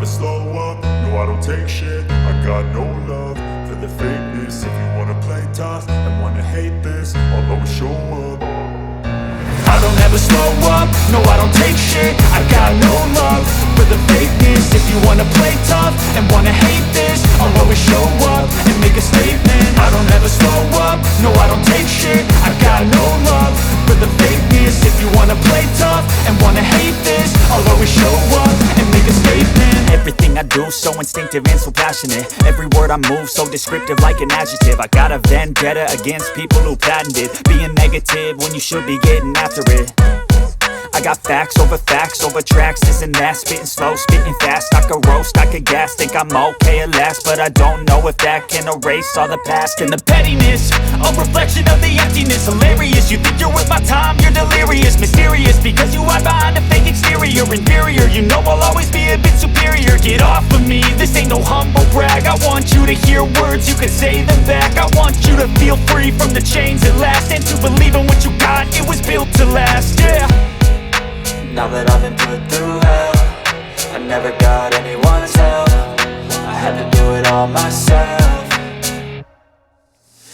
slow up, no I don't take shit. I got no love for the fakeness. If you wanna play tough and wanna hate this, I'll always show up. I don't ever slow up, no I don't take shit. I got no love for the fakeness. If you wanna play tough and wanna hate this, I'll always show up and make a statement. I don't ever slow up, no I don't take shit. I got no love for the fakeness. If you wanna play tough and wanna hate this, I'll always show up and make a statement. Everything I do so instinctive and so passionate. Every word I move so descriptive like an adjective. I got a vendetta against people who patented being negative when you should be getting after it. I got facts over tracks, this and that. Spitting slow, spitting fast. I could roast, I could gas. Think I'm okay at last, but I don't know if that can erase all the past. And the pettiness, a reflection of the emptiness. Hilarious, you think you're worth my time, you're delirious. Mysterious, because you hide behind a fake exterior. Inferior, you know I'll always be a bit superior. Get off of me, this ain't no humble brag. I want you to hear words, you can say them back. I want you to feel free from the chains at last, and to believe in what you got, it was built to last, yeah. Now that I've been put through hell, I never got anyone's help. I had to do it all myself.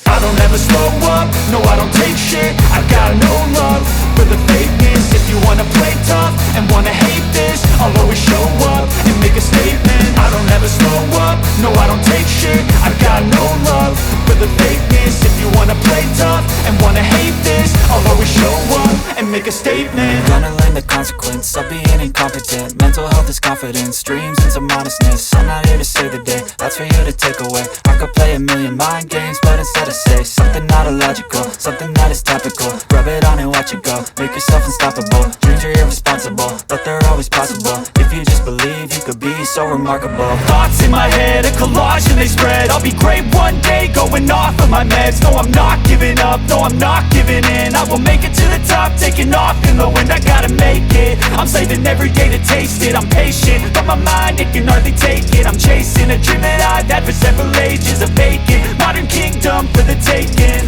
I don't ever slow up, no I don't take shit. I got no love for the fakeness. If you wanna play tough and wanna hate this, I'll always show up and make a statement. I don't ever slow up, no I don't take shit. I got no love for the fakeness. If you wanna play tough and wanna hate this, I'll always show up and make a statement. Gonna learn the consequence of being incompetent. Mental health is confidence, dreams and some honestness. I'm not here to save the day, that's for you to take away. I could play a million mind games, but instead I say something not illogical, something that is topical. Rub it on and watch it go, make yourself unstoppable. Dreams are irresponsible, but they're always possible. If you just believe, you could be so remarkable. Thoughts in my head, a collage and they spread. I'll be great one day, going off of my meds. No, I'm not giving up, no, I'm not giving in. I will make it to the top, taking off in the wind. I gotta make it, I'm saving every day to taste it. I'm patient, but my mind, it can hardly take it. I'm chasing a dream that I've had for several ages. A vacant, modern kingdom for the taking.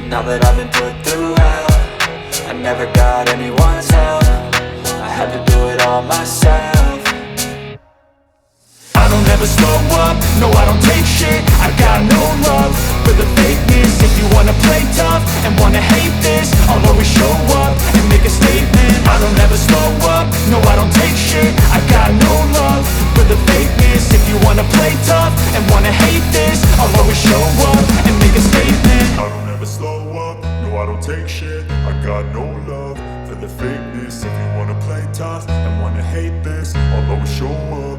Now that I've been put through hell, I never got anyone's help. I had to do it all myself. I don't ever slow up, no I don't take shit. I got no love for the fakeness. If you wanna play tough and wanna hate this, I'll always show up and make a statement. I don't ever slow up, no I don't take shit. I got no love for the fakeness. If you wanna play tough and wanna hate this, I'll always show up and make a statement. I don't ever slow up, no I don't take shit. I got no love for the fakeness. If you wanna play tough and wanna hate this, I'll always show up.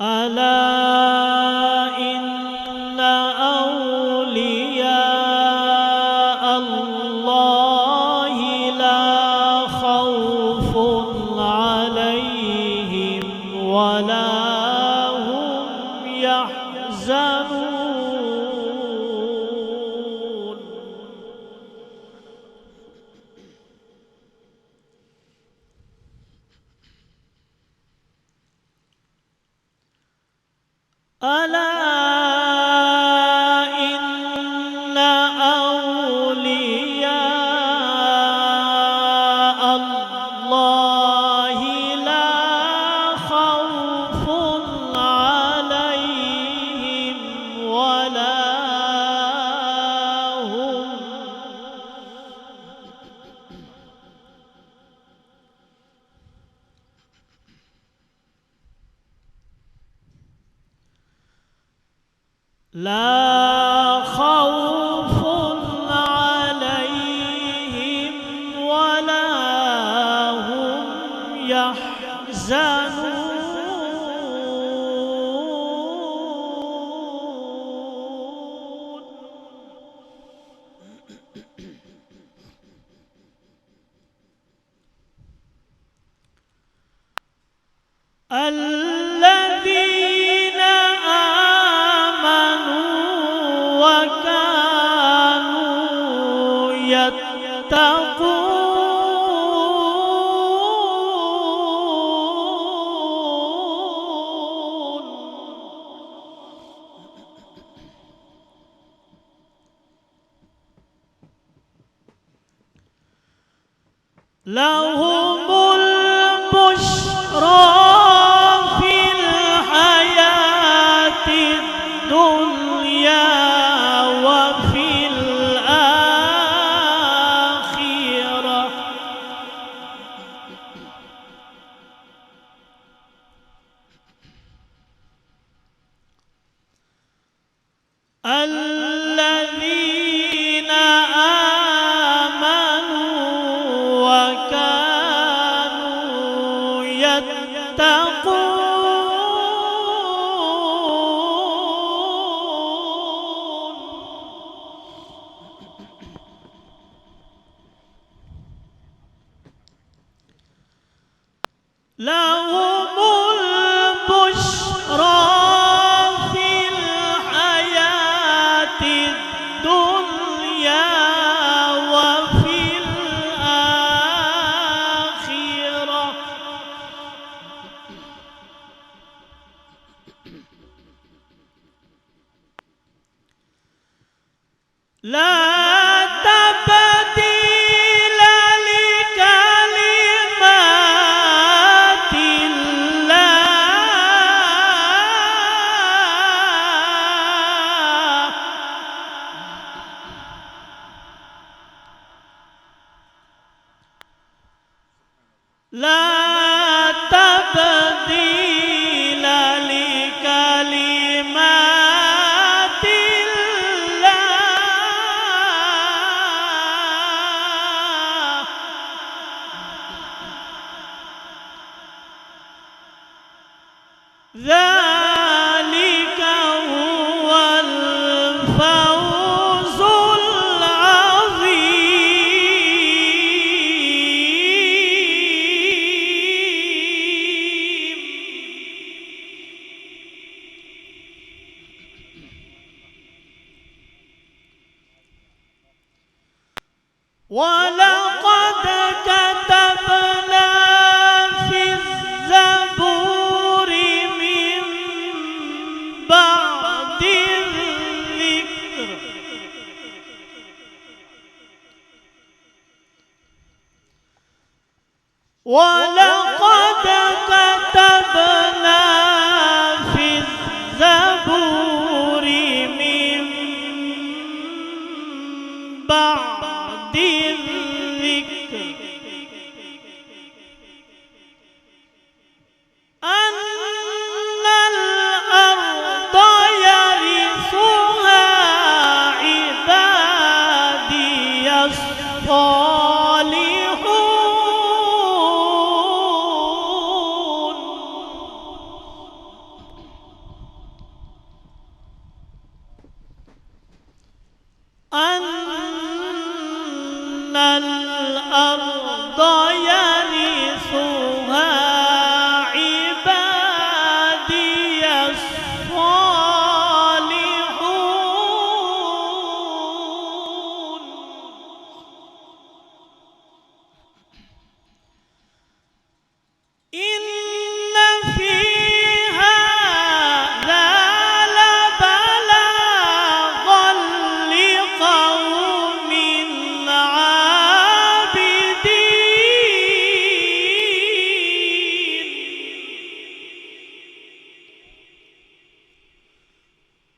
ألا يحزنون ألا إن أولياء الله لا خوف عليهم ولا هم لا خوف عليهم ولا هم يحزنون الذين آمنوا وكانوا يتقون لهم البشرى في الحياة الدنيا وفي الآخرة الذين آمنوا وكانوا يتقون لهم البشرى في الحياة الدنيا وفي الآخرة لا تبديل لكلمات الله لا تبديل لكلمات الله ذلك هو الفوز العظيم ولقد كتبنا في الزبور من بعد الذكر ولقد كتبنا في الزبور من بعد الذكر أن الأرض يرثها عبادي الصالحون أن الأرض يرثها عبادي الصالحون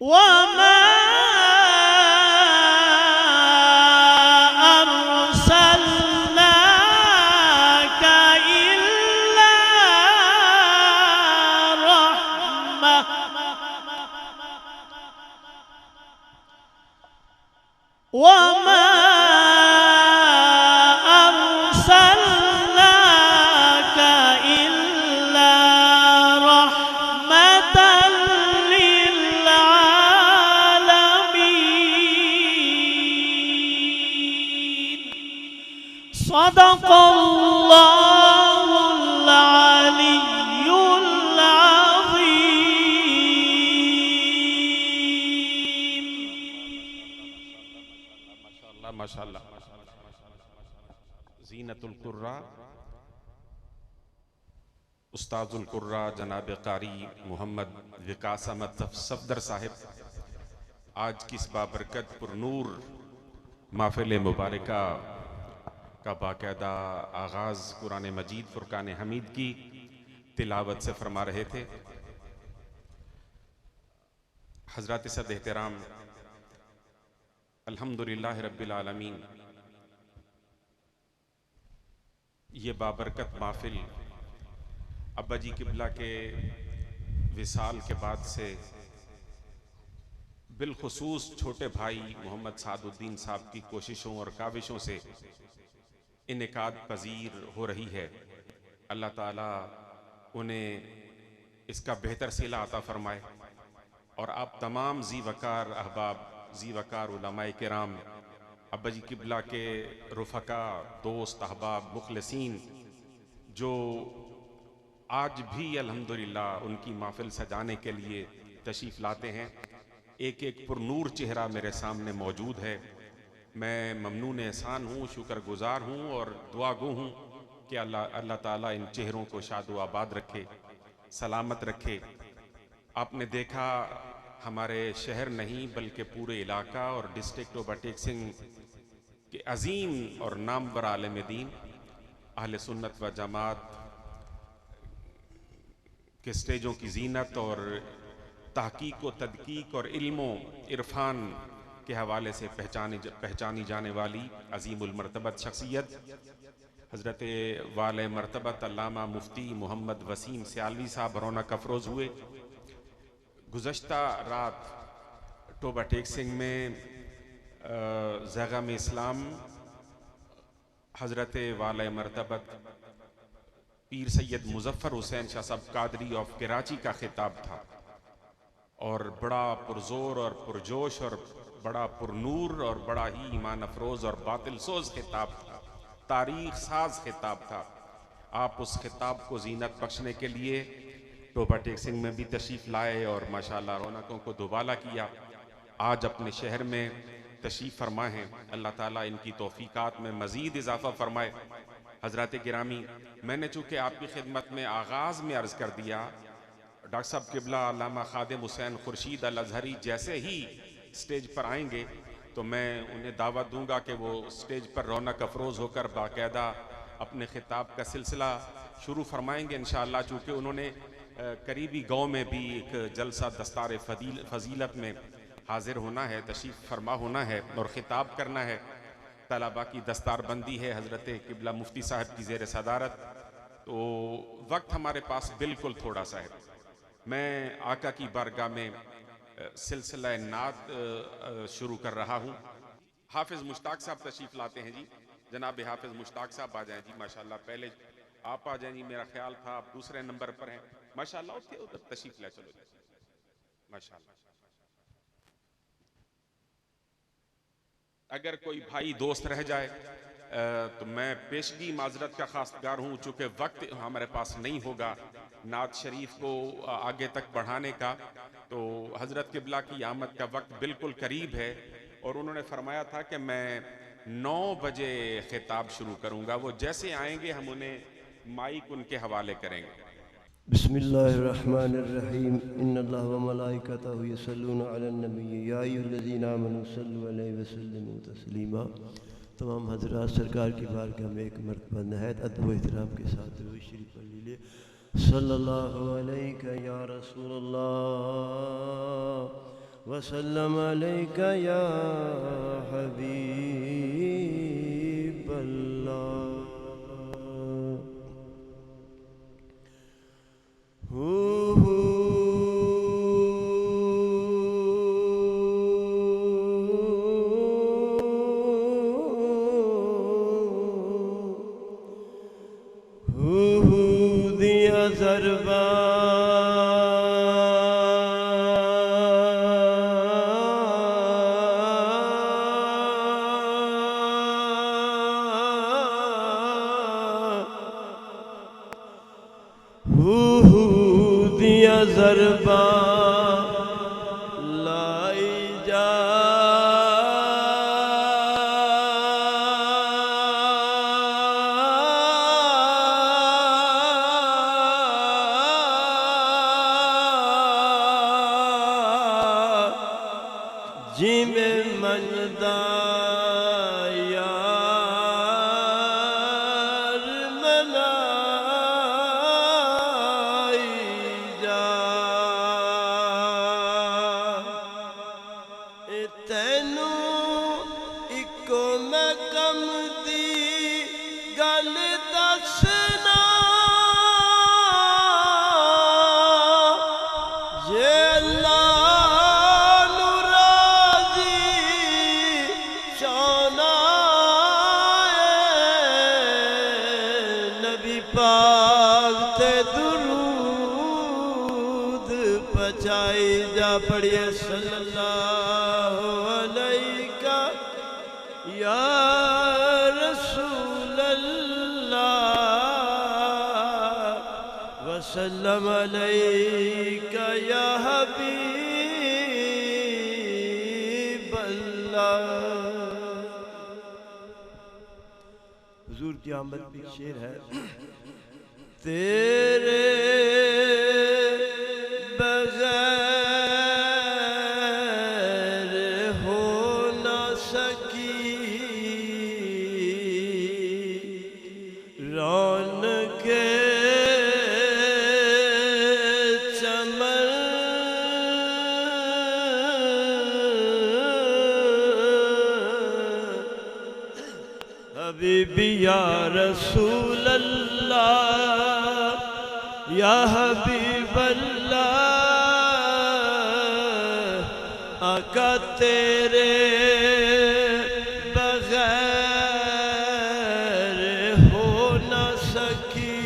وما أرسلناك إلا رحمة وما أرسلناك إلا رحمة للعالمين صدق الله العلي العظيم. ماشاءاللہ زینت القرہ استاد القرہ جناب قاری محمد وکاس احمد صفدر صاحب آج کی اس بابرکت پر نور محفل مبارکہ کا باقاعدہ آغاز قرآن مجید فرقان حمید کی تلاوت سے فرما رہے تھے. حضرات صد احترام الحمدللہ رب العالمین، یہ بابرکت محفل ابا جی قبلہ کے وصال کے بعد سے بالخصوص چھوٹے بھائی محمد سعد الدین صاحب کی کوششوں اور کاوشوں سے انعقاد پذیر ہو رہی ہے. اللہ تعالیٰ انہیں اس کا بہتر صلہ عطا فرمائے، اور آپ تمام ذی وقار احباب، ذی وقار علماء کرام، ابا جی قبلہ کے رفقا، دوست، احباب، مخلصین جو آج بھی الحمدللہ ان کی محفل سجانے کے لیے تشریف لاتے ہیں، ایک ایک پر نور چہرہ میرے سامنے موجود ہے. میں ممنون احسان ہوں، شکر گزار ہوں اور دعا گو ہوں کہ اللہ تعالیٰ ان چہروں کو شاد و آباد رکھے، سلامت رکھے. آپ نے دیکھا ہمارے شہر نہیں بلکہ پورے علاقہ اور ڈسٹرکٹ اوور ٹیکسنگ کے عظیم اور نامور عالم دین اہل سنت و جماعت کے سٹیجوں کی زینت اور تحقیق و تدقیق اور علم و عرفان کے حوالے سے پہچانی جانے والی عظیم المرتبت شخصیت حضرت والِ مرتبت علامہ مفتی محمد وسیم سیالوی صاحب رونق افروز ہوئے. گزشتہ رات ٹوبہ ٹیکسنگ میں زیغام اسلام حضرت والِ مرتبت پیر سید مظفر حسین شاہ صاحب قادری آف کراچی کا خطاب تھا، اور بڑا پرزور اور پرجوش اور بڑا پرنور اور بڑا ہی ایمان افروز اور باطل سوز خطاب تھا، تاریخ ساز خطاب تھا. آپ اس خطاب کو زینت بخشنے کے لیے ٹوبہ ٹیکسنگ میں بھی تشریف لائے اور ماشاءاللہ رونقوں کو دوبالا کیا. آج اپنے شہر میں تشریف فرما ہیں، اللہ تعالیٰ ان کی توفیقات میں مزید اضافہ فرمائے. حضرات گرامی، میں نے چونکہ آپ کی خدمت میں آغاز میں عرض کر دیا، ڈاکٹر صاحب قبلہ علامہ خادم حسین خورشید الازہری جیسے ہی سٹیج پر آئیں گے تو میں انہیں دعوت دوں گا کہ وہ سٹیج پر رونق افروز ہو کر باقاعدہ اپنے خطاب کا سلسلہ شروع فرمائیں گے انشاءاللہ. چونکہ انہوں نے قریبی گاؤں میں بھی ایک جلسہ دستار فضیلت میں حاضر ہونا ہے، تشریف فرما ہونا ہے اور خطاب کرنا ہے. طلبہ کی دستار بندی ہے حضرت قبلہ مفتی صاحب کی زیر صدارت. تو وقت ہمارے پاس بالکل تھوڑا سا ہے. میں آقا کی بارگاہ میں سلسلہ نعت شروع کر رہا ہوں. حافظ مشتاق صاحب تشریف لاتے ہیں جی، جناب حافظ مشتاق صاحب آ جائیں جی. ماشاءاللہ پہلے آپ آ جائیں جی، میرا خیال تھا آپ دوسرے نمبر پر ہیں. ماشاءاللہ ادھر تشریف لے چلو جی. ماشاءاللہ. اگر کوئی بھائی دوست رہ جائے تو میں پیشگی معذرت کا خواستگار ہوں، چونکہ وقت ہمارے پاس نہیں ہوگا نعت شریف کو آگے تک بڑھانے کا. تو حضرت قبلہ کی آمد کا وقت بالکل قریب ہے اور انہوں نے فرمایا تھا کہ میں 9 بجے خطاب شروع کروں گا. وہ جیسے آئیں گے ہم انہیں مائک ان کے حوالے کریں گے. بسم اللہ الرحمن الرحیم. ان اللہ وملائکتہ یصلون علی النبی یا ایھا الذین آمنوا صلوا علیہ وسلموا تسلیما. تمام حضرات سرکار کی بارگاہ میں ایک مرتبہ نہایت ادب و احترام کے ساتھ درود شریف پڑھ لیجیے. صلی اللہ علیہ یا رسول اللہ وسلم عليك يا حبيب الله دیا ضربہ دیا ضربہ لائی جا جی میں مندا یار منائی جا تینوں اکو میں کم دی گل دسنا جے اللہ پاک تے درود پچائی جا پڑھئے صلی اللہ علیہ یا رسول اللہ وسلم علیہ یا حبیب اللہ. حضور کی آمد بھی شعر ہے. تیرے بغیر ہو نہ سکی رونق چمن حبیبی یا رسول اللہ یا حبیب اللہ آقا تیرے بغیر ہو نہ سکی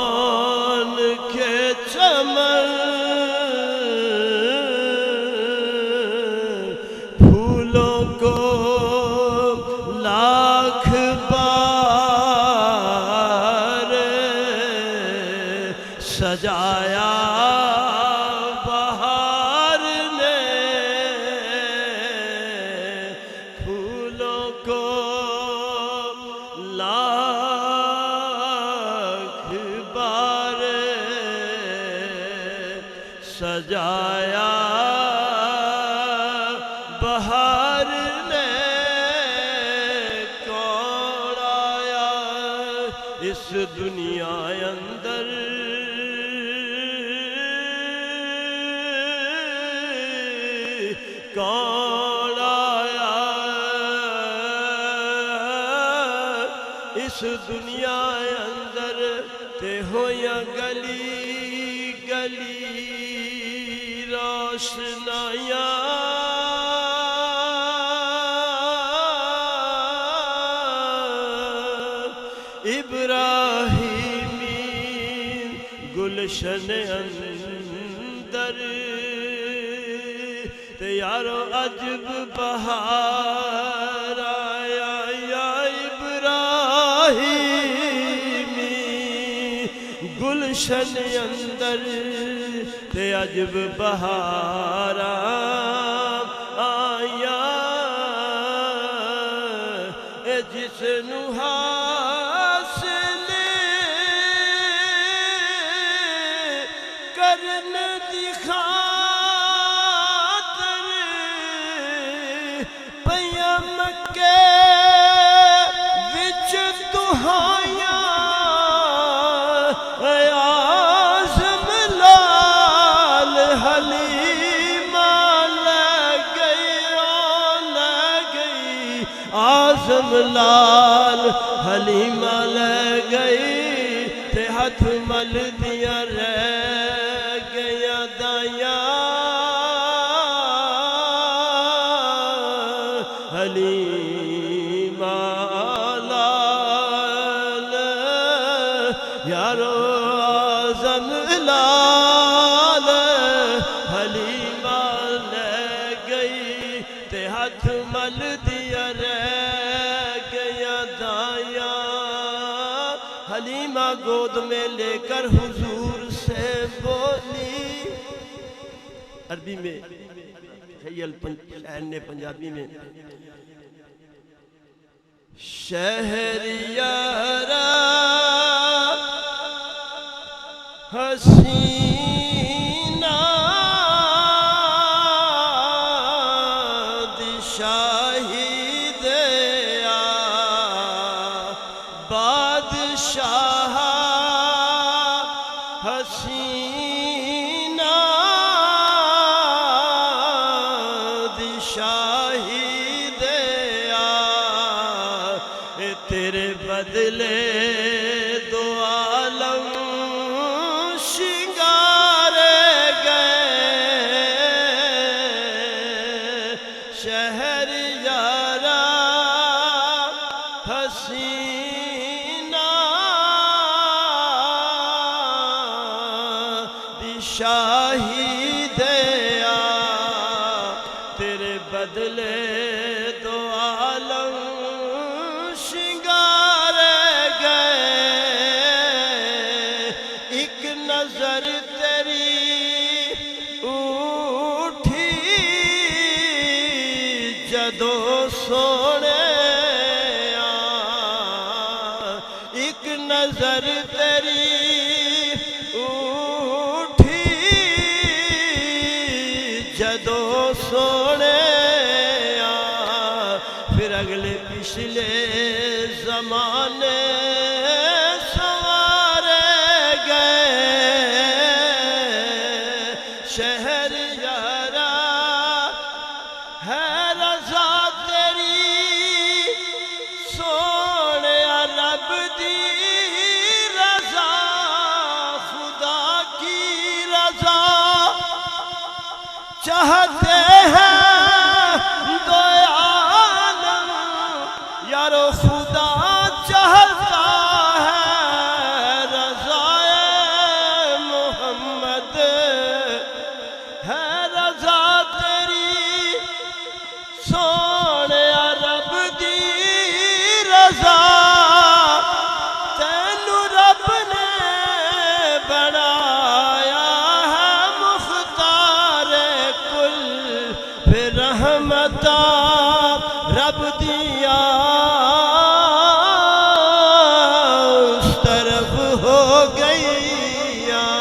ایران کے چمن پھولوں کو لاکھ سجایا بہار نے پھولوں کو لاکھ بار سجایا بہار نے کون آیا اس دنیا اندر کون آیا اس دنیا اندر تے ہویا گلی گلی روشنائیاں ابراہیمی گلشن اندر یارو عجب بہار آیا یا ابراہیمی گلشن اندر تے عجب بہار آیا جس نو حاصل کرن دکھا لال حلیمہ لے گئی تے ہاتھ مل دیا رہ گیا دائیاں حلیمہ لال یارو آزن لال حلیمہ لے گئی تے ہاتھ مل دیا رہ گیا دائیاں حلیمہ گود میں لے کر حضور سے بولی عربی میں شہر نے پنجابی میں شہریارا حسینہ دی شاہی دیا بادشاہ حسینہ دی شاہی دیا تیرے بدلے دو عالم شنگارے گئے شہریارا حسینہ دی شاہی دیا تیرے بدلے دو عالم شنگارے گئے ایک نظر تیری اٹھی جدو سونے ایک نظر تیری اٹھی جدو سونے پھر اگلے پچھلے زمانے سوارے گئے شہریارا ہے رضا تیری سونے رب دی رضا خدا کی رضا چاہتے ہیں دو عالم یارو خدا چاہتا ہے رضائے محمد ہے رضا تیری سونے رب دی رضا تینو رب نے بنایا ہے مختار کل پھر رحمتاں رب دیا اس طرف ہو گئیاں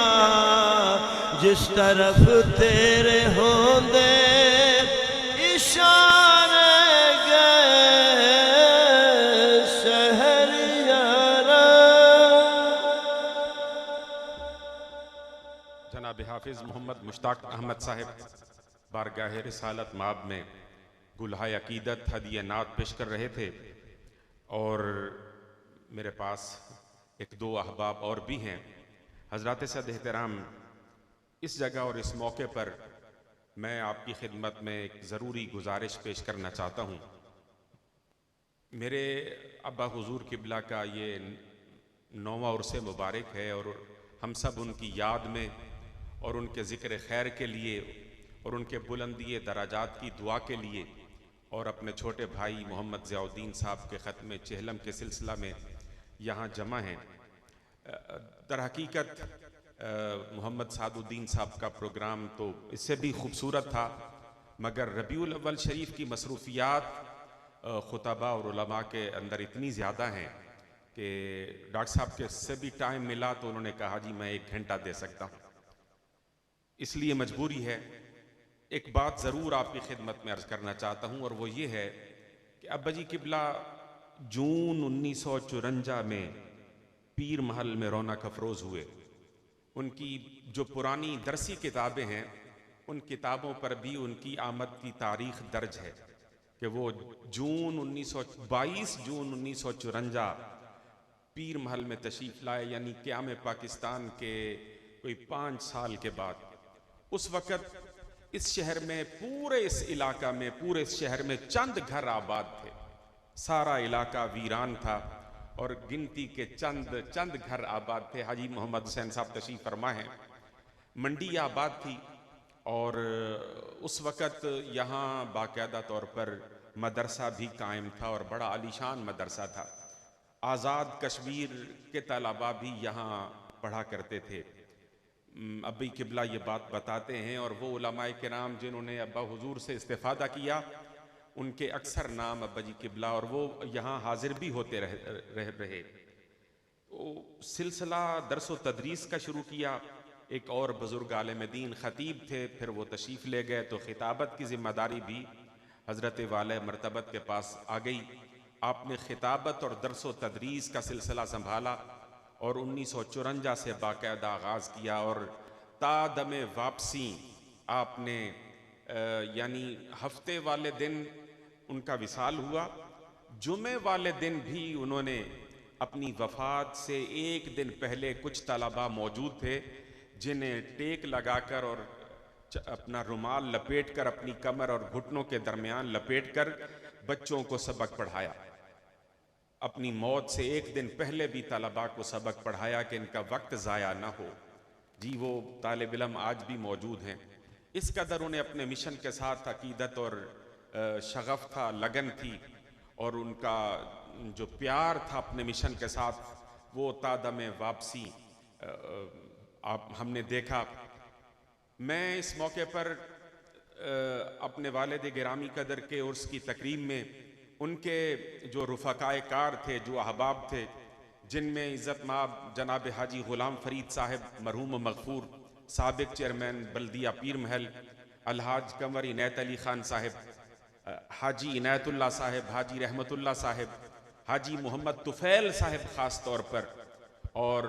جس طرف تیرے ہوندے اشارے گئے شہریارا جناب حافظ محمد مشتاق احمد صاحب بارگاہ رسالت مآب میں گلہائے عقیدت ہدیہ نعت پیش کر رہے تھے اور میرے پاس ایک دو احباب اور بھی ہیں حضرات صد احترام اس جگہ اور اس موقع پر میں آپ کی خدمت میں ایک ضروری گزارش پیش کرنا چاہتا ہوں میرے ابا حضور قبلہ کا یہ 9واں عرس مبارک ہے اور ہم سب ان کی یاد میں اور ان کے ذکر خیر کے لیے اور ان کے بلندی درجات کی دعا کے لیے اور اپنے چھوٹے بھائی محمد ضیاء الدین صاحب کے ختم چہلم کے سلسلہ میں یہاں جمع ہیں در حقیقت محمد سعد الدین صاحب کا پروگرام تو اس سے بھی خوبصورت تھا مگر ربیع الاول شریف کی مصروفیات خطبہ اور علماء کے اندر اتنی زیادہ ہیں کہ ڈاکٹر صاحب کے سے بھی ٹائم ملا تو انہوں نے کہا جی میں 1 گھنٹہ دے سکتا ہوں اس لیے مجبوری ہے ایک بات ضرور آپ کی خدمت میں عرض کرنا چاہتا ہوں اور وہ یہ ہے کہ ابا جی قبلہ جون 1954 میں پیر محل میں رونق افروز ہوئے ان کی جو پرانی درسی کتابیں ہیں ان کتابوں پر بھی ان کی آمد کی تاریخ درج ہے کہ وہ 22 جون 1954 پیر محل میں تشریف لائے، یعنی قیام پاکستان کے کوئی 5 سال کے بعد۔ اس وقت اس شہر میں پورے اس علاقہ میں پورے اس شہر میں چند گھر آباد تھے، سارا علاقہ ویران تھا اور گنتی کے چند گھر آباد تھے۔ حاجی محمد حسین صاحب تشریف فرما ہیں۔ منڈی آباد تھی اور اس وقت یہاں باقاعدہ طور پر مدرسہ بھی قائم تھا اور بڑا عالیشان مدرسہ تھا۔ آزاد کشمیر کے طلباء بھی یہاں پڑھا کرتے تھے۔ ابی قبلہ یہ بات بتاتے ہیں، اور وہ علماء کرام جنہوں نے ابا حضور سے استفادہ کیا ان کے اکثر نام ابا جی قبلہ، اور وہ یہاں حاضر بھی ہوتے رہے۔ سلسلہ درس و تدریس کا شروع کیا۔ ایک اور بزرگ عالم دین خطیب تھے، پھر وہ تشریف لے گئے تو خطابت کی ذمہ داری بھی حضرت والے مرتبت کے پاس آ گئی۔ آپ نے خطابت اور درس و تدریس کا سلسلہ سنبھالا اور 1954 سے باقاعدہ آغاز کیا، اور تا دم واپسی آپ نے یعنی ہفتے والے دن ان کا وصال ہوا، جمعے والے دن بھی انہوں نے اپنی وفات سے ایک دن پہلے کچھ طلباء موجود تھے جنہیں ٹیک لگا کر اور اپنا رومال لپیٹ کر اپنی کمر اور گھٹنوں کے درمیان لپیٹ کر بچوں کو سبق پڑھایا۔ اپنی موت سے ایک دن پہلے بھی طلباء کو سبق پڑھایا کہ ان کا وقت ضائع نہ ہو۔ جی وہ طالب علم آج بھی موجود ہیں۔ اس قدر انہیں اپنے مشن کے ساتھ عقیدت اور شغف تھا، لگن تھی، اور ان کا جو پیار تھا اپنے مشن کے ساتھ، وہ تا دم واپسی ہم نے دیکھا۔ میں اس موقع پر اپنے والد گرامی قدر کے عرس کی تقریب میں ان کے جو رفقائے کار تھے، جو احباب تھے، جن میں عزت مآب جناب حاجی غلام فرید صاحب مرحوم مغفور، سابق چیئرمین بلدیہ پیر محل، الحاج قمر عنایت علی خان صاحب، حاجی عنایت اللہ صاحب، حاجی رحمت اللہ صاحب، حاجی محمد طفیل صاحب خاص طور پر، اور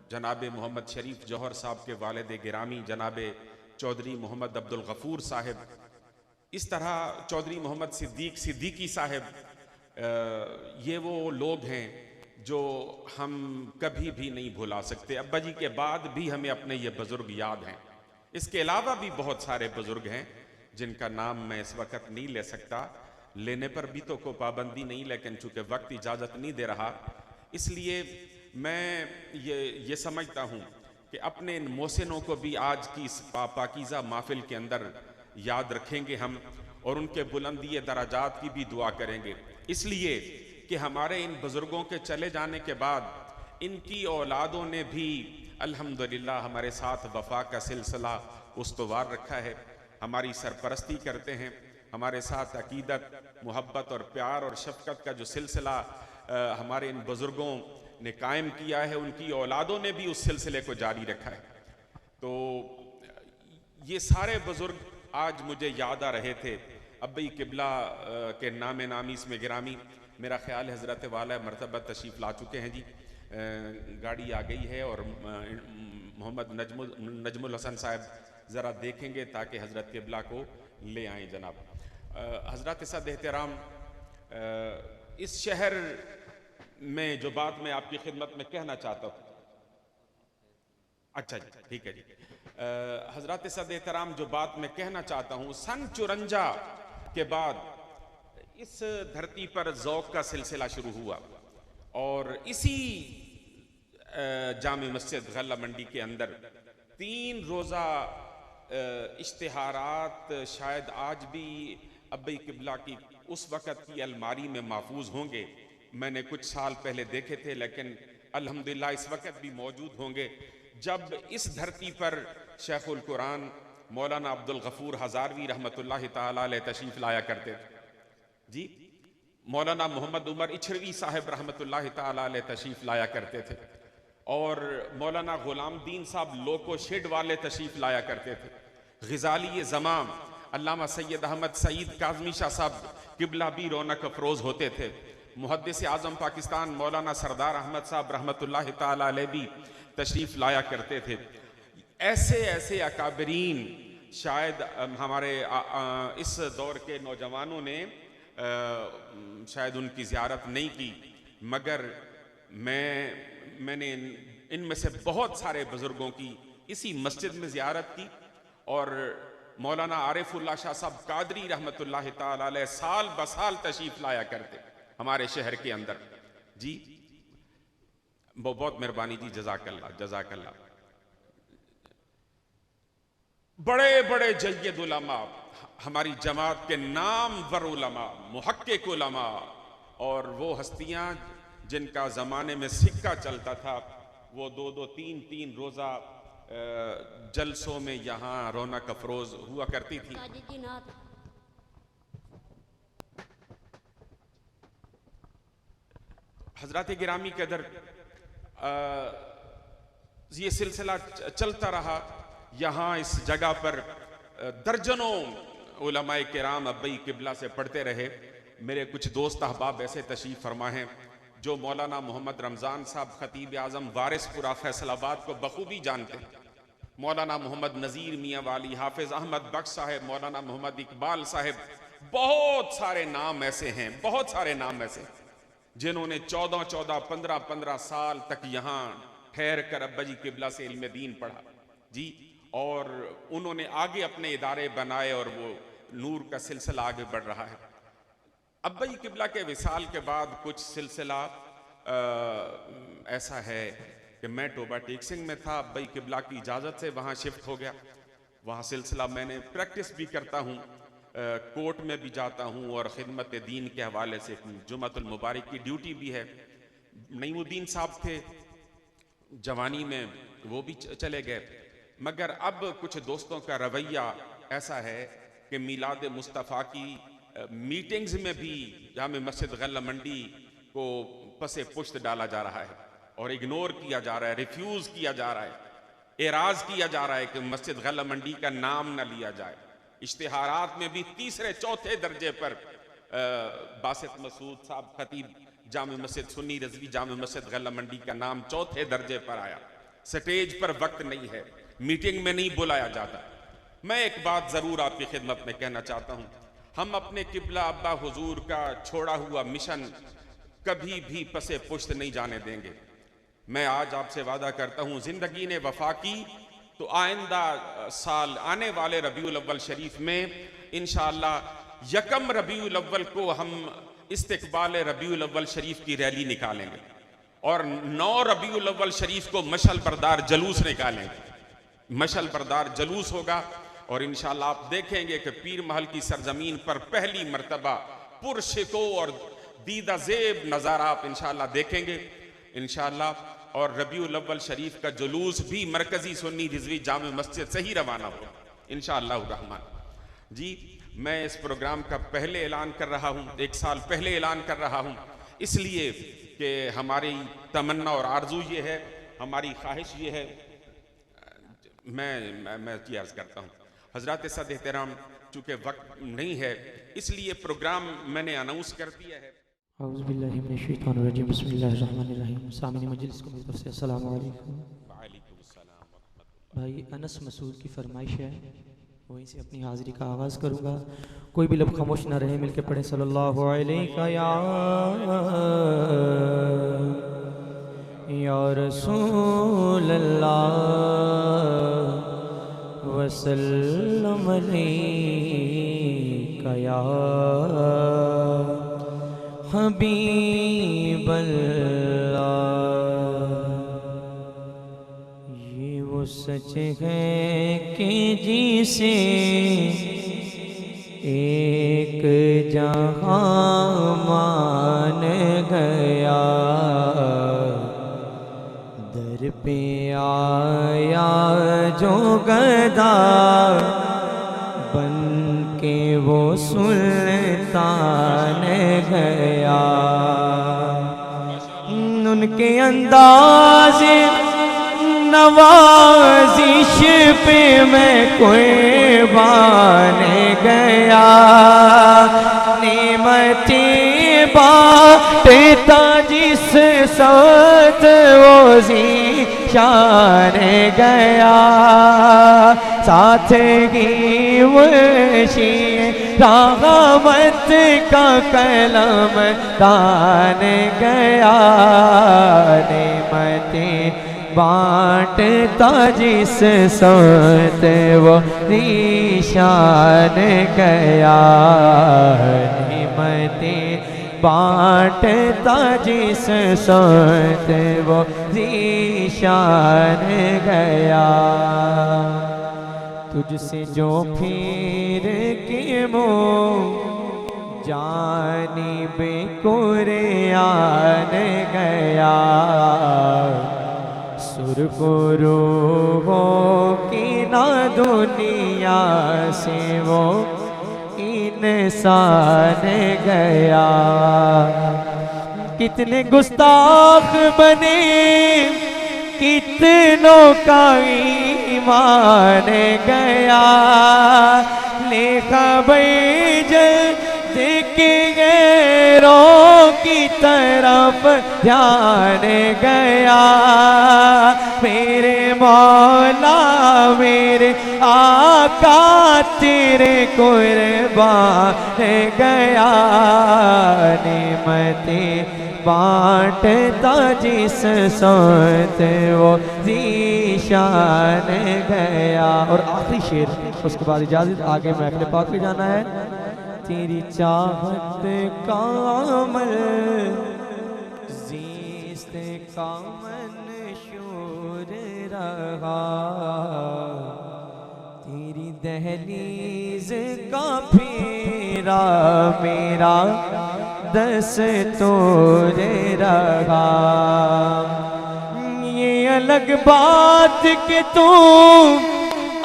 جناب محمد شریف جوہر صاحب کے والد گرامی جناب چودھری محمد عبد الغفور صاحب، اس طرح چودھری محمد صدیق صدیقی صاحب، یہ وہ لوگ ہیں جو ہم کبھی بھی نہیں بھلا سکتے۔ ابا جی کے بعد بھی ہمیں اپنے یہ بزرگ یاد ہیں۔ اس کے علاوہ بھی بہت سارے بزرگ ہیں جن کا نام میں اس وقت نہیں لے سکتا، لینے پر بھی تو کوئی پابندی نہیں، لیکن چونکہ وقت اجازت نہیں دے رہا، اس لیے میں یہ سمجھتا ہوں کہ اپنے ان محسنوں کو بھی آج کی اس پاکیزہ محفل کے اندر یاد رکھیں گے ہم، اور ان کے بلندی درجات کی بھی دعا کریں گے، اس لیے کہ ہمارے ان بزرگوں کے چلے جانے کے بعد ان کی اولادوں نے بھی الحمدللہ ہمارے ساتھ وفا کا سلسلہ استوار رکھا ہے، ہماری سرپرستی کرتے ہیں، ہمارے ساتھ عقیدت، محبت اور پیار اور شفقت کا جو سلسلہ ہمارے ان بزرگوں نے قائم کیا ہے، ان کی اولادوں نے بھی اس سلسلے کو جاری رکھا ہے۔ تو یہ سارے بزرگ آج مجھے یاد آ رہے تھے۔ ابی قبلہ کے نام نامیس میں گرامی، میرا خیال ہے حضرت والا مرتبہ تشریف لا چکے ہیں جی، گاڑی آ گئی ہے، اور محمد نجم الحسن صاحب ذرا دیکھیں گے تاکہ حضرت قبلہ کو لے آئیں جناب۔ حضرات صد احترام، اس شہر میں جو بات میں آپ کی خدمت میں کہنا چاہتا ہوں، اچھا جی ٹھیک ہے جی، حضرات صد احترام جو بات میں کہنا چاہتا ہوں، سن 54 کے بعد اس دھرتی پر ذوق کا سلسلہ شروع ہوا، اور اسی جامع مسجد غلہ منڈی کے اندر 3 روزہ اشتہارات شاید آج بھی ابی قبلہ کی اس وقت کی الماری میں محفوظ ہوں گے، میں نے کچھ سال پہلے دیکھے تھے، لیکن الحمدللہ اس وقت بھی موجود ہوں گے، جب اس دھرتی پر شیخ القرآن مولانا عبد الغفور ہزاروی رحمۃ اللہ تعالی علیہ تشریف لایا کرتے تھے جی، مولانا محمد عمر اچھروی صاحب رحمۃ اللہ تعالی علیہ تشریف لایا کرتے تھے، اور مولانا غلام دین صاحب لوکو شیڈ والے تشریف لایا کرتے تھے، غزالی زمام علامہ سید احمد سعید کاظمی شاہ صاحب قبلہ بھی رونق افروز ہوتے تھے، محدث اعظم پاکستان مولانا سردار احمد صاحب رحمۃ اللہ تعالی علیہ بھی تشریف لایا کرتے تھے۔ ایسے اکابرین شاید ہمارے اس دور کے نوجوانوں نے شاید ان کی زیارت نہیں کی، مگر میں نے ان میں سے بہت سارے بزرگوں کی اسی مسجد میں زیارت کی، اور مولانا عارف اللہ شاہ صاحب قادری رحمۃ اللہ تعالی علیہ سال بسال تشریف لایا کرتے ہمارے شہر کے اندر. جی بہت مہربانی جی، جزاک اللہ جزاک اللہ. بڑے بڑے جید علماء، ہماری جماعت کے نامور علماء، محقق علماء، اور وہ ہستیاں جن کا زمانے میں سکہ چلتا تھا، وہ 2 3 روزہ جلسوں میں یہاں رونق افروز ہوا کرتی تھی. حضرات گرامی قدر، یہ سلسلہ چلتا رہا. یہاں اس جگہ پر درجنوں علماء کرام ابئی قبلہ سے پڑھتے رہے. میرے کچھ دوست احباب ایسے تشریف فرما ہیں جو مولانا محمد رمضان صاحب خطیب اعظم وارث پورہ فیصل آباد کو بخوبی جانتے ہیں. مولانا محمد نذیر میاں والی، حافظ احمد بخش صاحب، مولانا محمد اقبال صاحب، بہت سارے نام ایسے ہیں، بہت سارے نام ایسے جنہوں نے 14 15 سال تک یہاں ٹھہر کر ابا جی قبلہ سے علم دین پڑھا. جی، اور انہوں نے آگے اپنے ادارے بنائے اور وہ نور کا سلسلہ آگے بڑھ رہا ہے. ابا جی قبلہ کے وصال کے بعد کچھ سلسلہ ایسا ہے کہ میں ٹوبہ ٹیک سنگھ میں تھا، ابا جی قبلہ کی اجازت سے وہاں شفٹ ہو گیا. وہاں سلسلہ میں نے پریکٹس بھی کرتا ہوں، کورٹ میں بھی جاتا ہوں، اور خدمت دین کے حوالے سے جمعۃ المبارک کی ڈیوٹی بھی ہے. نعیم الدین صاحب تھے جوانی میں، وہ بھی چلے گئے. مگر اب کچھ دوستوں کا رویہ ایسا ہے کہ میلاد مصطفیٰ کی میٹنگز میں بھی جامع مسجد غلہ منڈی کو پس پشت ڈالا جا رہا ہے اور اگنور کیا جا رہا ہے، ریفیوز کیا جا رہا ہے، اعراض کیا جا رہا ہے کہ مسجد غلہ منڈی کا نام نہ لیا جائے. اشتہارات میں بھی 3 4 درجے پر باسط مسعود صاحب خطیب جامع مسجد سنی رضوی جامع مسجد غلہ منڈی کا نام 4 درجے پر آیا. سٹیج پر وقت نہیں ہے، میٹنگ میں نہیں بلایا جاتا. میں ایک بات ضرور آپ کی خدمت میں کہنا چاہتا ہوں، ہم اپنے قبلہ ابا حضور کا چھوڑا ہوا مشن کبھی بھی پس پشت نہیں جانے دیں گے. میں آج آپ سے وعدہ کرتا ہوں، زندگی نے وفا کی تو آئندہ سال آنے والے ربیع الاول شریف میں انشاءاللہ 1 ربیع الاول کو ہم استقبال ربیع الاول شریف کی ریلی نکالیں گے، اور 9 ربیع الاول شریف کو مشعل بردار جلوس نکالیں گے. مشعل بردار جلوس ہوگا، اور انشاءاللہ آپ دیکھیں گے کہ پیر محل کی سرزمین پر پہلی مرتبہ پرشکو اور دیدہ زیب نظارہ آپ انشاءاللہ دیکھیں گے انشاءاللہ. اور ربیع الاول شریف کا جلوس بھی مرکزی سنی رضوی جامع مسجد سے ہی روانہ ہوگا انشاءاللہ الرحمن. جی، میں اس پروگرام کا پہلے اعلان کر رہا ہوں، 1 سال پہلے اعلان کر رہا ہوں، اس لیے کہ ہماری تمنا اور آرزو یہ ہے، ہماری خواہش یہ ہے. میں یہ عرض کرتا ہوں حضرات صد احترام، چونکہ وقت نہیں ہے اس لیے پروگرام میں نے اناؤنس کر دیا ہے. اعوذ باللہ من الشیطان الرجیم، بسم اللہ الرحمن الرحیم. سامعین مجلس کو میری طرف سے السلام علیکم. وعلیکم السلام ورحمۃ اللہ. بھائی انس مسعود کی فرمائش ہے، وہیں سے اپنی حاضری کا آغاز کروں گا. کوئی بھی لب خاموش نہ رہے، مل کے پڑھیں صلی اللہ علیہ یا رسول اللہ وسلم علیکہ یا حبیب اللہ. یہ وہ سچ ہے کہ جسے ایک جہاں مان گیا، در پہ آیا جو گدا بن کے وہ سلطان گیا. ان کے انداز نوازش پہ میں قربان گیا. نعمتیں بانٹتا جس ساتھ وہ ذیشان گیا. ساتھ ہی وشی رحمت کا کلم دان گیا نعمتیں بانٹتا جس سمت وہ ذیشان گیا نعمتیں بانٹتا جس سمت وہ ذیشان گیا تجھ سے جو پھر کے منہ جانب قرآن گیا سرخ روحوں کی نہ دنیا سے وہ انسان گیا کتنے گستاخ بنے کتنوں کا ایمان گیا لکھا جلد کے غیروں کی طرف دھیان گیا میرے مولا میرے آقا تیرے قربان گیا نعمتیں بانٹتا جس سمت وہ ذیشان گیا اور آخری شعر اس کے بعد اجازت آگے محفل پاک میں جانا ہے تیری چاہت کا عمل زیست کا منشور رہا تیری دہلیز کا پھیرا میرا دستور رہا یہ الگ بات کہ تو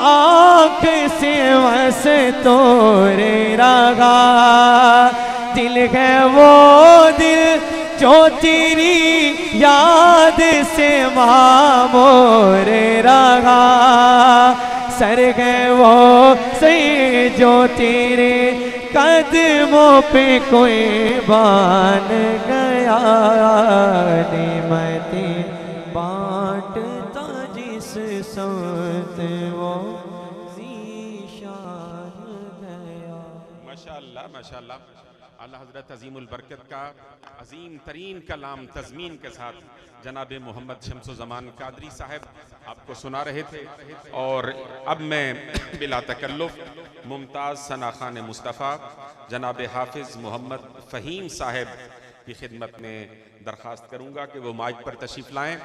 آنکھ سے مستور رہا دل ہے وہ دل جو تیری یاد سے معمور رہا سر ہے وہ سے جو تیرے قدموں پہ کوئی بان گیا نعمتیں بانٹتا جس سمت وہ ذیشان گیا ماشاءاللہ اعلی حضرت عظیم البرکت کا عظیم ترین کلام تضمین کے ساتھ جناب محمد شمس الزمان قادری صاحب آپ کو سنا رہے تھے اور اب میں بلا تکلف ممتاز ثنا خان مصطفیٰ جناب حافظ محمد فہیم صاحب کی خدمت میں درخواست کروں گا کہ وہ مائک پر تشریف لائیں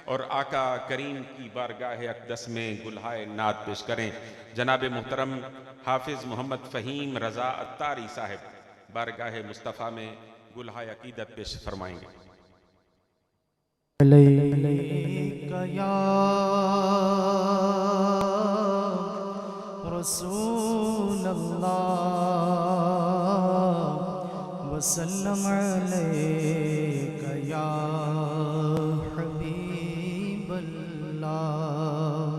اور آقا کریم کی بارگاہ اقدس میں گلہائے نعت پیش کریں جناب محترم حافظ محمد فہیم رضا عطاری صاحب بارگاہ مصطفیٰ میں گلہائے عقیدت پیش فرمائیں گے علیک یا رسول اللہ وسلم علیک یا حبیب اللہ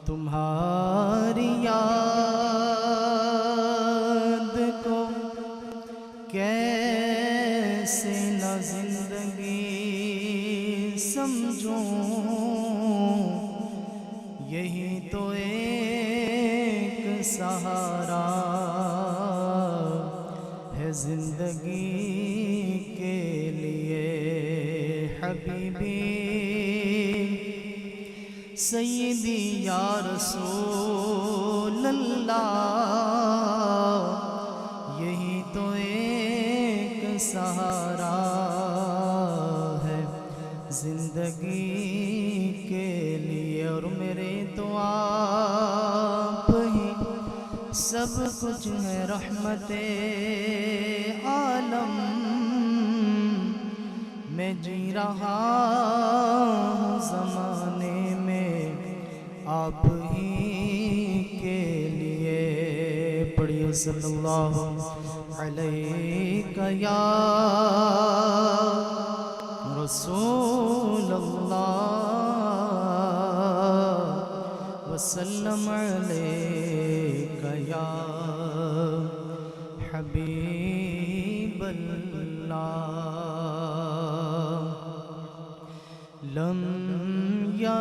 تمہاری یاد کو کیسے نہ زندگی سمجھوں یہی تو ایک سہارا ہے زندگی کے لیے حبیبی سیدی یا رسول اللہ یہی تو ایک سہارا ہے زندگی کے لیے اور میرے تو آپ ہی سب کچھ ہے رحمت عالم میں جی رہا ہوں زمانے میں آپ ہی کے لیے پڑھیے صلی اللہ علیہ یا رسول اللہ وسلم علیک یا حبیب اللہ لم یا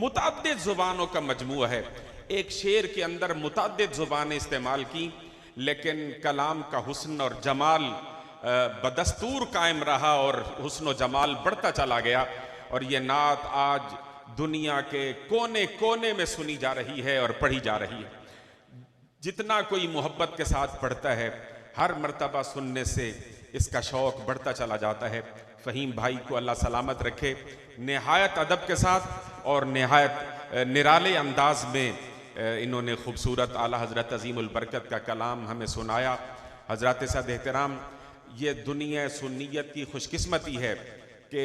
متعدد زبانوں کا مجموعہ ہے. ایک شعر کے اندر متعدد زبانیں استعمال کی، لیکن کلام کا حسن اور جمال بدستور قائم رہا اور حسن و جمال بڑھتا چلا گیا. اور یہ نعت آج دنیا کے کونے کونے میں سنی جا رہی ہے اور پڑھی جا رہی ہے. جتنا کوئی محبت کے ساتھ پڑھتا ہے، ہر مرتبہ سننے سے اس کا شوق بڑھتا چلا جاتا ہے. فہیم بھائی کو اللہ سلامت رکھے، نہایت ادب کے ساتھ اور نہایت نرالے انداز میں انہوں نے خوبصورت اعلیٰ حضرت عظیم البرکت کا کلام ہمیں سنایا. حضرات صاحب احترام، یہ دنیا سنیت کی خوش قسمتی ہے کہ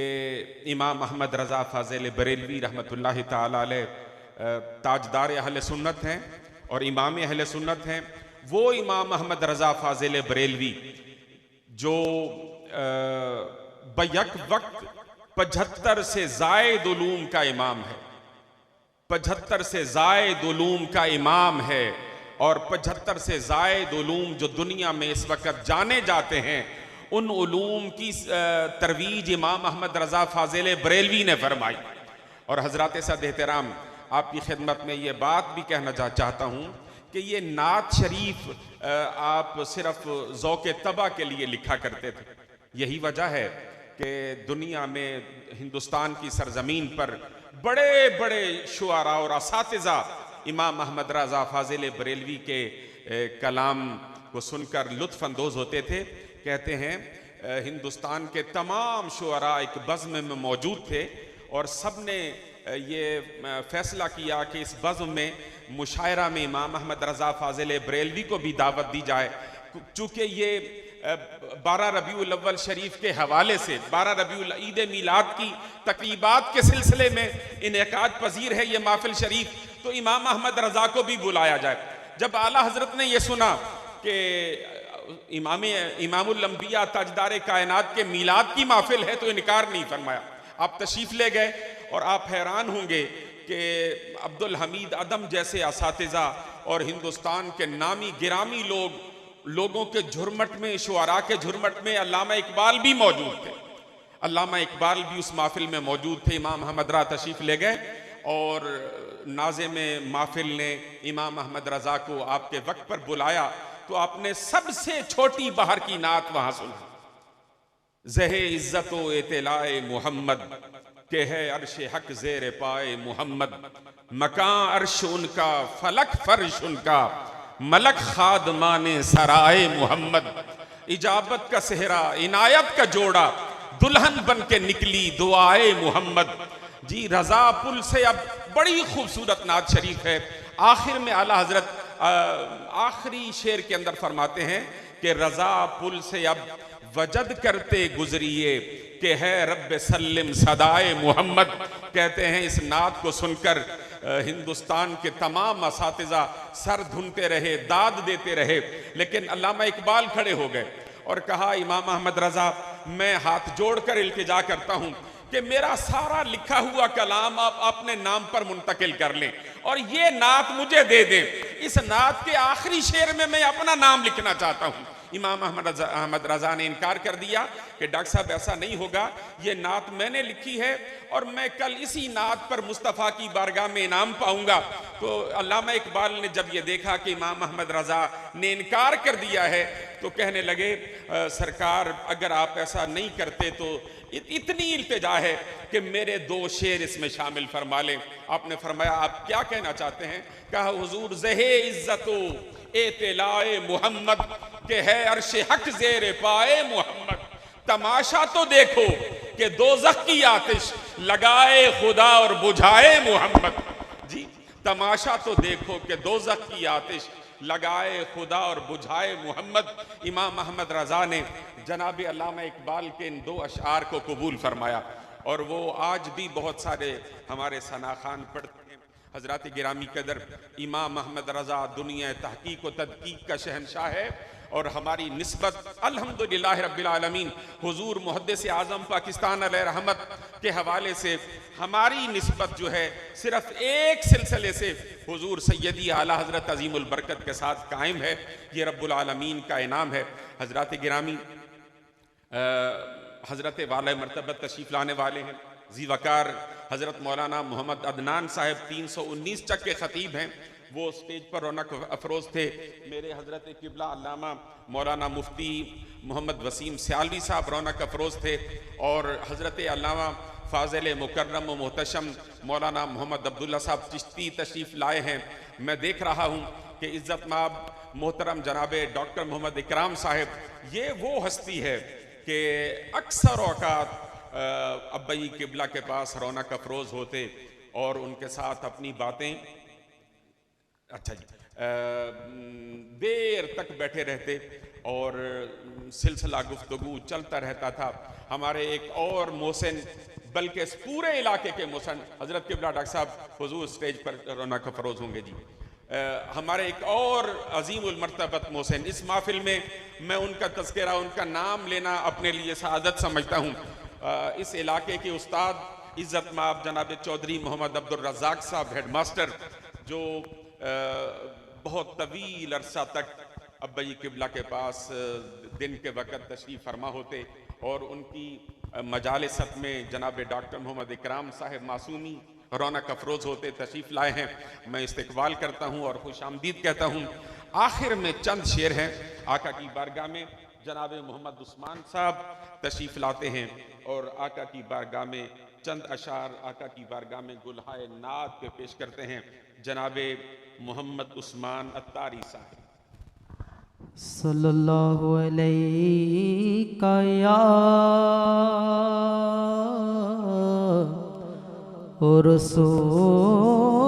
امام احمد رضا فاضل بریلوی رحمۃ اللہ تعالی علیہ تاجدار اہل سنت ہیں اور امام اہل سنت ہیں. وہ امام احمد رضا فاضل بریلوی جو بیک وقت 75 سے زائد علوم کا امام ہے، 75 سے زائد علوم کا امام ہے، اور 75 سے زائد علوم جو دنیا میں اس وقت جانے جاتے ہیں، ان علوم کی ترویج امام احمد رضا فاضل بریلوی نے فرمائی. اور حضرات صاحب احترام، آپ کی خدمت میں یہ بات بھی کہنا چاہتا ہوں کہ یہ نعت شریف آپ صرف ذوق طبع کے لیے لکھا کرتے تھے. یہی وجہ ہے کہ دنیا میں ہندوستان کی سرزمین پر بڑے بڑے شعراء اور اساتذہ امام احمد رضا فاضل بریلوی کے کلام کو سن کر لطف اندوز ہوتے تھے. کہتے ہیں ہندوستان کے تمام شعراء ایک بزم میں موجود تھے اور سب نے یہ فیصلہ کیا کہ اس بزم میں مشاعرہ میں امام احمد رضا فاضل بریلوی کو بھی دعوت دی جائے. چونکہ یہ 12 ربیع الاول شریف کے حوالے سے 12 ربیع عید میلاد کی تقریبات کے سلسلے میں انعقاد پذیر ہے یہ محفل شریف، تو امام احمد رضا کو بھی بلایا جائے. جب اعلیٰ حضرت نے یہ سنا کہ امام الانبیاء تاجدار کائنات کے میلاد کی محفل ہے تو انکار نہیں فرمایا. آپ تشریف لے گئے اور آپ حیران ہوں گے کہ عبدالحمید عدم جیسے اساتذہ اور ہندوستان کے نامی گرامی لوگوں کے جھرمٹ میں، شعراء کے جھرمٹ میں علامہ اقبال بھی موجود تھے. علامہ اقبال بھی اس محفل میں موجود تھے. امام احمد رضا تشریف لے گئے اور ناظم محفل نے امام احمد رضا کو آپ کے وقت پر بلایا تو آپ نے سب سے چھوٹی بہر کی نعت وہاں سنا. زہ عزت و اطلاع محمد کہ ہے عرش حق زیر پائے محمد، مکان عرش ان کا فلک فرش ان کا، ملک خادمان سرائے محمد. اجابت کا صحرا عنایت کا جوڑا، دلہن بن کے نکلی دعائے محمد. جی رضا پل سے اب بڑی خوبصورت نعت شریف ہے. آخر میں اعلیٰ حضرت آخری شعر کے اندر فرماتے ہیں کہ رضا پل سے اب وجد کرتے گزریے کہ ہے رب سلم صدائے محمد. کہتے ہیں اس نعت کو سن کر ہندوستان کے تمام اساتذہ سر دھنتے رہے، داد دیتے رہے، لیکن علامہ اقبال کھڑے ہو گئے اور کہا امام احمد رضا میں ہاتھ جوڑ کر التجا کرتا ہوں کہ میرا سارا لکھا ہوا کلام آپ اپنے نام پر منتقل کر لیں اور یہ نعت مجھے دے دیں. اس نعت کے آخری شعر میں میں اپنا نام لکھنا چاہتا ہوں. امام احمد رضا نے انکار کر دیا کہ ڈاکٹر صاحب ایسا نہیں ہوگا، یہ نعت میں نے لکھی ہے اور میں کل اسی نعت پر مصطفیٰ کی بارگاہ میں انعام پاؤں گا. تو علامہ اقبال نے جب یہ دیکھا کہ امام احمد رضا نے انکار کر دیا ہے تو کہنے لگے سرکار اگر آپ ایسا نہیں کرتے تو اتنی التجا ہے کہ میرے 2 شعر اس میں شامل فرما لیں. آپ نے فرمایا آپ کیا کہنا چاہتے ہیں؟ کہا حضور زہ عزت و اطلاع محمد کہ ہے عرش حق زیر پائے محمد. تماشا تو دیکھو کہ دوزخ کی آتش لگائے خدا اور بجھائے محمد. جی تماشا تو دیکھو کہ دوزخ کی آتش لگائے خدا اور بجھائے محمد. امام احمد رضا نے جناب علامہ اقبال کے ان 2 اشعار کو قبول فرمایا اور وہ آج بھی بہت سارے ہمارے ثناخوان پڑھتے ہیں. حضرات گرامی قدر، امام احمد رضا دنیا تحقیق و تدقیق کا شہنشاہ ہے اور ہماری نسبت الحمدللہ رب العالمین حضور محدث اعظم پاکستان علیہ رحمت کے حوالے سے ہماری نسبت جو ہے صرف ایک سلسلے سے حضور سیدی اعلیٰ حضرت عظیم البرکت کے ساتھ قائم ہے. یہ رب العالمین کا انعام ہے. حضرات گرامی، حضرت والہ مرتبت تشریف لانے والے ہیں. ذی وقار حضرت مولانا محمد عدنان صاحب 319 چک کے خطیب ہیں، وہ سٹیج پر رونق افروز تھے. میرے حضرت قبلہ علامہ مولانا مفتی محمد وسیم سیالوی صاحب رونق افروز تھے، اور حضرت علامہ فاضل مکرم و محتشم مولانا محمد عبداللہ صاحب چشتی تشریف لائے ہیں. میں دیکھ رہا ہوں کہ عزت مآب محترم جناب ڈاکٹر محمد اکرام صاحب، یہ وہ ہستی ہے کہ اکثر اوقات ابائی قبلہ کے پاس رونق افروز ہوتے اور ان کے ساتھ اپنی باتیں دیر تک بیٹھے رہتے اور سلسلہ گفتگو چلتا رہتا تھا. ہمارے ایک اور محسن، بلکہ اس پورے علاقے کے محسن، حضرت قبلہ ڈاکٹر صاحب حضور سٹیج پر رونق افروز ہوں گے جی. ہمارے ایک اور عظیم المرتبت محسن، اس محفل میں میں ان کا تذکرہ، ان کا نام لینا اپنے لیے سعادت سمجھتا ہوں. اس علاقے کے استاد عزت مآب جناب چودھری محمد عبد الرزاق صاحب ہیڈ ماسٹر، جو بہت طویل عرصہ تک ابائی قبلہ کے پاس دن کے وقت تشریف فرما ہوتے، اور ان کی مجالست میں جناب ڈاکٹر محمد اکرام صاحب معصومی رونق افروز ہوتے تشریف لائے ہیں. میں استقبال کرتا ہوں اور خوش آمدید کہتا ہوں. آخر میں چند شعر ہیں آقا کی بارگاہ میں. جناب محمد عثمان صاحب تشریف لاتے ہیں اور آقا کی بارگاہ میں چند اشعار آقا کی بارگاہ میں گلہائے نعت کے پیش کرتے ہیں. جناب محمد عثمان اتاری صاحب. صلی اللہ علیہ یا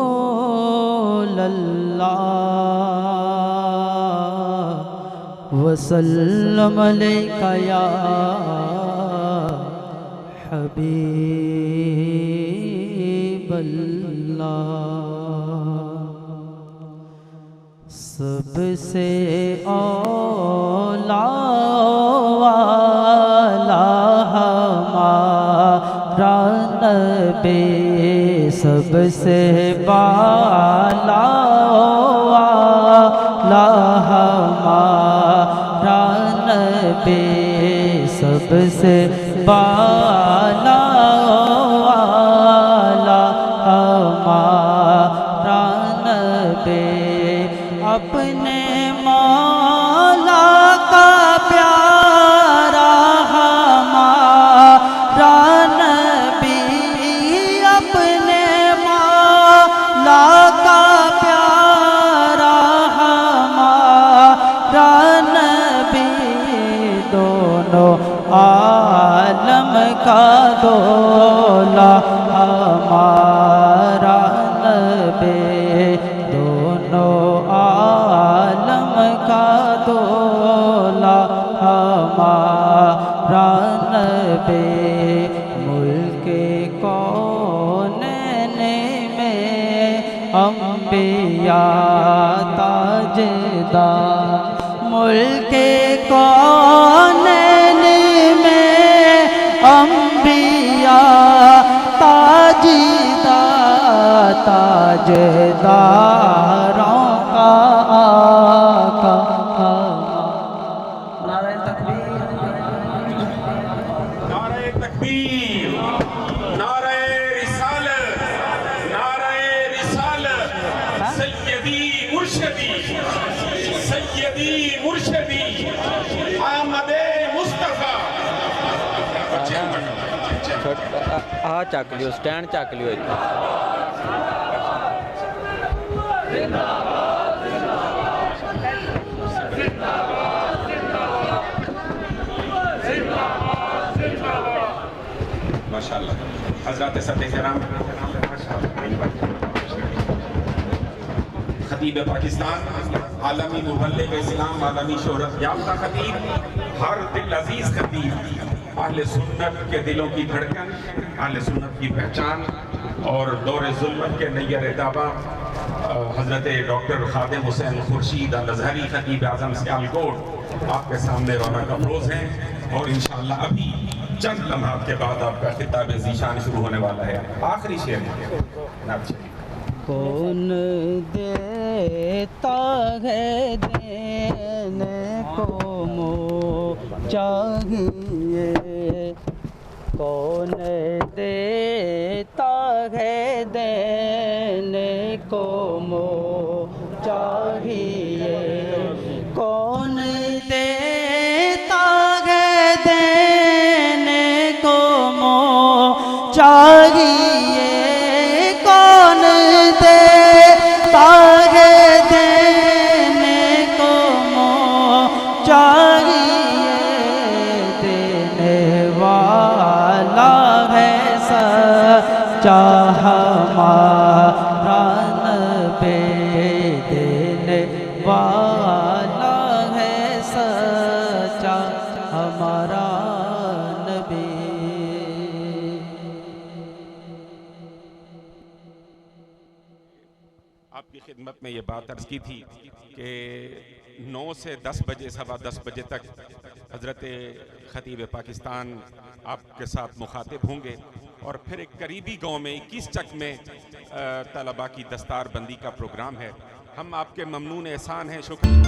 رسول اللہ وسلم علیکہ یا حبیب اللہ. سب سے اولا والا ہمارا نبی، سب سے بالا والا ہمارا نبی، سب سے بالا والا ہمارا نبی، اپنے مولا کا پیارا ہمارا نبی، اپنے مولا کا پیارا ہمارا نبی، دونوں عالم کا دولا ہمارا نبی، دونوں عالم کا دولا ہمارا نبی. ملک کونین میں انبیاء تاجدار، ملک کونین میں انبیاء تاجدار، تاجداروں کا آقا. نعرہ تکبیر، نعرہ تکبیر، نعرہ رسالت، نعرہ رسالت. سیدی مرشدی، سیدی مرشدی احمد مصطفیٰ. آ چک لیو، سٹینڈ چک لیو. ماشاءاللہ. حضرات صدر کرام، خطیب پاکستان، عالمی مبلغ اسلام، عالمی شہرت یافتہ خطیب، ہر دل عزیز خطیب، اہل سنت کے دلوں کی دھڑکن، اہل سنت کی پہچان اور دور ظلمت کے نیر تابہ، حضرت ڈاکٹر خادم حسین خورشید الازہری خطیب اعظم سیالکوٹ آپ کے سامنے رونق افروز ہیں. اور انشاءاللہ ابھی چند لمحات کے بعد آپ کا خطاب ذیشان شروع ہونے والا ہے. آخری شعر ہے. کون دیتا ہے دینے کو مو چاہیے، کون دیتا ہے دینے کو منہ چاہیے کون دیتا ہے دینے کو منہ چاہیے کون دیتا ہے دینے کو منہ چاہیے دینے والا ہے سچا ہمارا نبی دینے والا ہے سچا ہمارا نبی. آپ کی خدمت میں یہ بات عرض کی تھی کہ 9 سے 10 بجے 10:15 بجے تک حضرت خطیب پاکستان آپ کے ساتھ مخاطب ہوں گے اور پھر ایک قریبی گاؤں میں 21 چک میں طلباء کی دستار بندی کا پروگرام ہے. ہم آپ کے ممنون احسان ہیں. شکریہ.